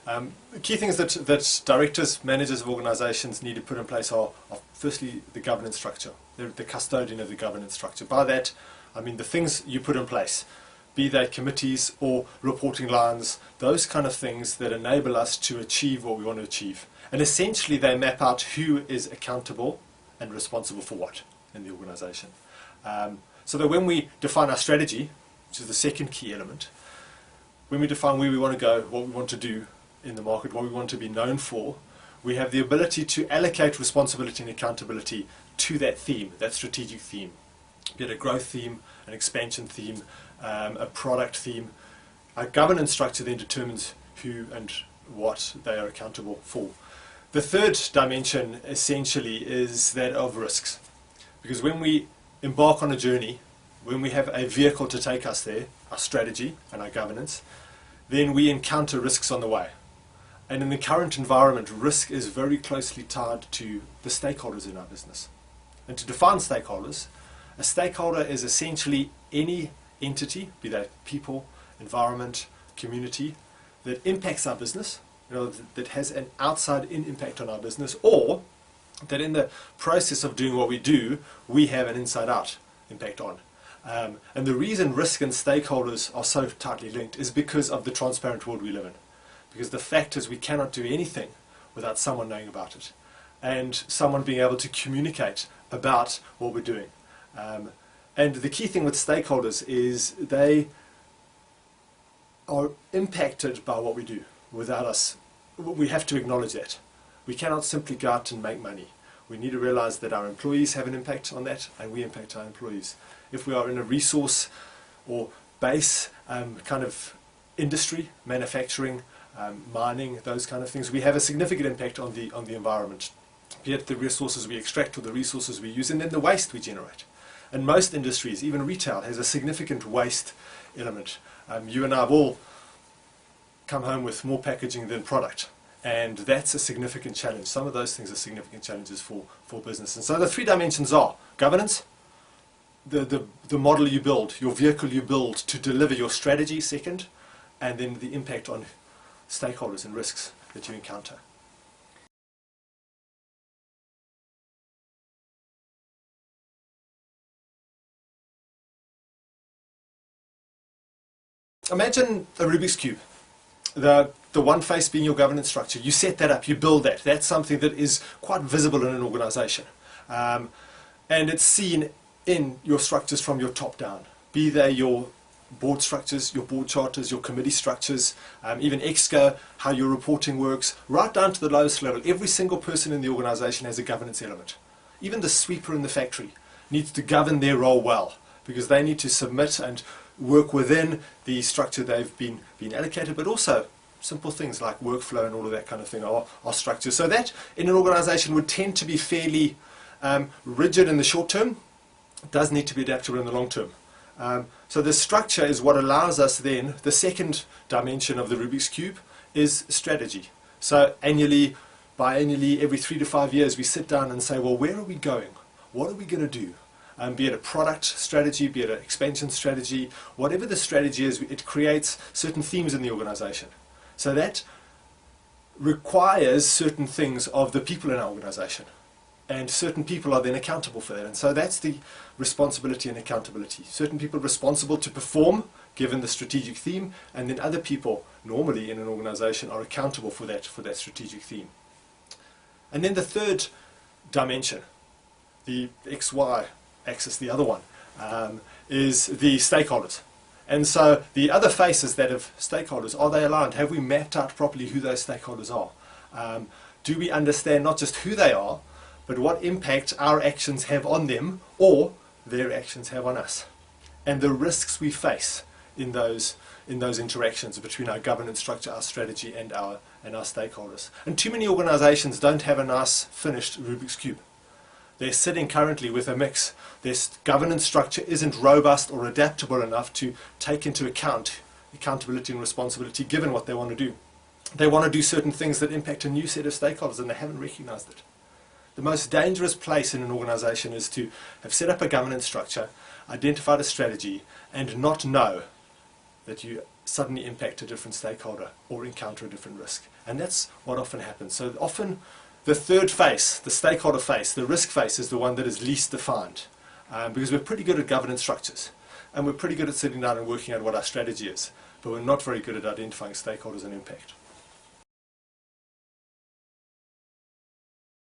The key things that directors, managers of organisations need to put in place are firstly the governance structure. They're the custodian of the governance structure. By that, I mean the things you put in place, be they committees or reporting lines, those kind of things that enable us to achieve what we want to achieve. And essentially they map out who is accountable and responsible for what in the organisation. So that when we define our strategy, which is the second key element, when we define where we want to go, what we want to do in the market, what we want to be known for, we have the ability to allocate responsibility and accountability to that theme, that strategic theme. Be it a growth theme, an expansion theme, a product theme. Our governance structure then determines who and what they are accountable for. The third dimension essentially is that of risks. Because when we embark on a journey, when we have a vehicle to take us there, our strategy and our governance, then we encounter risks on the way. And in the current environment, risk is very closely tied to the stakeholders in our business. And to define stakeholders, a stakeholder is essentially any entity, be that people, environment, community, that impacts our business, that has an outside-in impact on our business, or that in the process of doing what we do, we have an inside-out impact on. And the reason risk and stakeholders are so tightly linked is because of the transparent world we live in. Because the fact is we cannot do anything without someone knowing about it and someone being able to communicate about what we're doing. And the key thing with stakeholders is they are impacted by what we do without us. We have to acknowledge that. We cannot simply go out and make money. We need to realize that our employees have an impact on that and we impact our employees. If we are in a resource or base kind of industry, manufacturing, mining, those kind of things, we have a significant impact on the environment, be it the resources we extract or the resources we use, and then the waste we generate. And most industries, even retail, has a significant waste element. You and I have all come home with more packaging than product, and that's a significant challenge. Some of those things are significant challenges for business. And so the three dimensions are governance, the model you build, your vehicle you build to deliver your strategy, second, and then the impact on stakeholders and risks that you encounter. Imagine a Rubik's Cube, the one face being your governance structure. You set that up, you build that. That's something that is quite visible in an organization. And it's seen in your structures from your top down, be they your board structures, your board charters, your committee structures, even ExCo, how your reporting works, right down to the lowest level. Every single person in the organization has a governance element. Even the sweeper in the factory needs to govern their role well, because they need to submit and work within the structure they've been allocated, but also simple things like workflow and all of that kind of thing are structured. So that in an organization would tend to be fairly rigid in the short term. It does need to be adaptable in the long term. So the structure is what allows us then, the second dimension of the Rubik's Cube is strategy. So annually, biannually, every 3 to 5 years we sit down and say, well, where are we going? What are we going to do? Be it a product strategy, be it an expansion strategy, whatever the strategy is, it creates certain themes in the organization. So that requires certain things of the people in our organization. And certain people are then accountable for that. And so that's the responsibility and accountability. Certain people responsible to perform, given the strategic theme, and then other people, normally in an organization, are accountable for that strategic theme. And then the third dimension, the XY axis, the other one, is the stakeholders. And so the other face is that of stakeholders. Are they aligned? Have we mapped out properly who those stakeholders are? Do we understand not just who they are, but what impact our actions have on them or their actions have on us, and the risks we face in those interactions between our governance structure, our strategy, and our stakeholders. And too many organizations don't have a nice finished Rubik's Cube. They're sitting currently with a mix. Their governance structure isn't robust or adaptable enough to take into account accountability and responsibility given what they want to do. They want to do certain things that impact a new set of stakeholders and they haven't recognized it. The most dangerous place in an organization is to have set up a governance structure, identified a strategy, and not know that you suddenly impact a different stakeholder or encounter a different risk. And that's what often happens. So often the third face, the stakeholder face, the risk face, is the one that is least defined, because we're pretty good at governance structures and we're pretty good at sitting down and working out what our strategy is, but we're not very good at identifying stakeholders and impact.